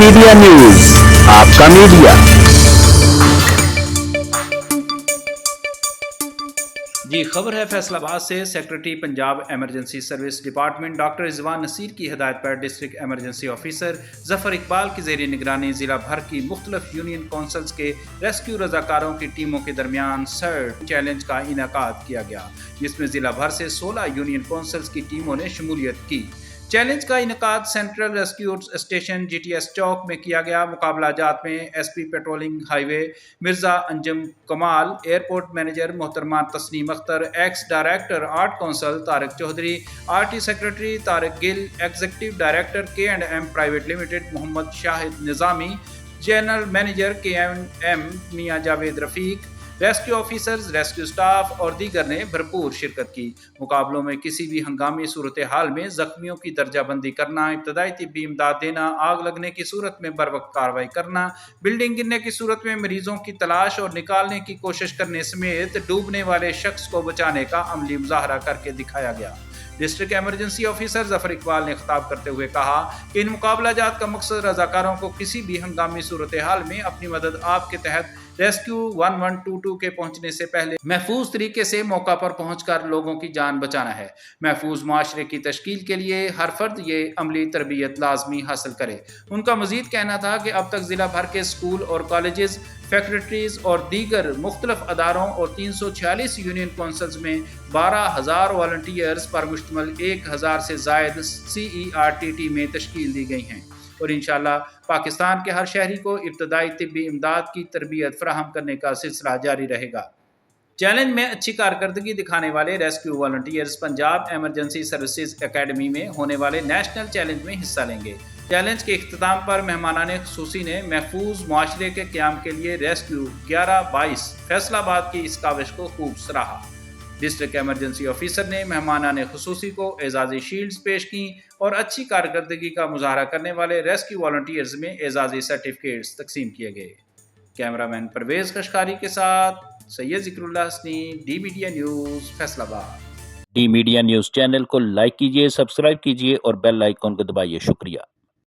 Media news, آپ کا media. جی خبر ہے فیصل آباد سے۔ Secretary Punjab emergency service department doctor Rizwan Naseer کی ہدایت پر district emergency officer Zafar Iqbal کی زیر نگرانی ضلع بھر کی مختلف یونین کونسلز کے ریسکیو رضاکاروں کی ٹیموں کے درمیان سرٹ چیلنج کا انعقاد کیا گیا، جس میں ضلع بھر سے 16 یونین کونسلز کی ٹیموں نے شمولیت کی۔ چیلنج کا انعقاد سینٹرل ریسکیو اسٹیشن GTS چوک میں کیا گیا۔ مقابلہ جات میں SP patrolling highway Mirza Anjum Kamal, airport manager محترمہ Tasneem Akhtar, ex director art council Tariq Chaudhry, RT secretary Tariq Gill, executive director K&M private limited Muhammad Shahid Nizami, general manager KM Mian Javed Rafiq, rescue officers, rescue staff اور دیگر نے بھرپور شرکت کی۔ مقابلوں میں کسی بھی ہنگامی صورتحال میں زخمیوں کی درجہ بندی کرنا، ابتدائی طبی امداد دینا، آگ لگنے کی صورت میں بروقت کارروائی کرنا، بلڈنگ گرنے کی صورت میں مریضوں کی تلاش اور نکالنے کی کوشش کرنے سمیت ڈوبنے والے شخص کو بچانے کا عملی مظاہرہ کر کے دکھایا گیا۔ District emergency officer Zafar Iqbal نے خطاب کرتے ہوئے کہا کہ ان مقابلہ جات کا مقصد رضاکاروں کو کسی بھی ہنگامی صورتحال میں اپنی مدد آپ کے تحت ریسکیو 1122 کے پہنچنے سے پہلے محفوظ طریقے سے موقع پر پہنچ کر لوگوں کی جان بچانا ہے۔ محفوظ معاشرے کی تشکیل کے لیے ہر فرد یہ عملی تربیت لازمی حاصل کرے۔ ان کا مزید کہنا تھا کہ اب تک ضلع بھر کے اسکول اور کالجز، فیکٹریز اور دیگر مختلف اداروں اور 346 یونین کونسلز میں 12,000 والنٹیئرز پر مشتمل 1,000 سے زائد CERT ٹیمیں تشکیل دی گئی ہیں اور انشاءاللہ پاکستان کے ہر شہری کو ابتدائی طبی امداد کی تربیت فراہم کرنے کا سلسلہ جاری رہے گا۔ چیلنج میں اچھی کارکردگی دکھانے والے rescue volunteers Punjab emergency services academy میں ہونے والے نیشنل چیلنج میں حصہ لیں گے۔ چیلنج کے اختتام پر مہمانان خصوصی نے محفوظ معاشرے کے قیام کے لیے ریسکیو 1122 فیصل آباد کی اس کاوش کو خوب سراہا۔ ڈسٹرکٹ ایمرجنسی آفیسر نے مہمانان خصوصی کو اعزازی شیلڈز پیش کیں اور اچھی کارکردگی کا مظاہرہ کرنے والے ریسکیو والنٹیئرز میں اعزازی سرٹیفکیٹس تقسیم کیے گئے۔ کیمرامین پرویز کشکاری کے ساتھ Syed Zikrullah Hasni, D media news, Faisalabad. D media news channel کو لائک کیجیے، سبسکرائب کیجیے اور بیل آئیکن کو دبائیے۔ شکریہ۔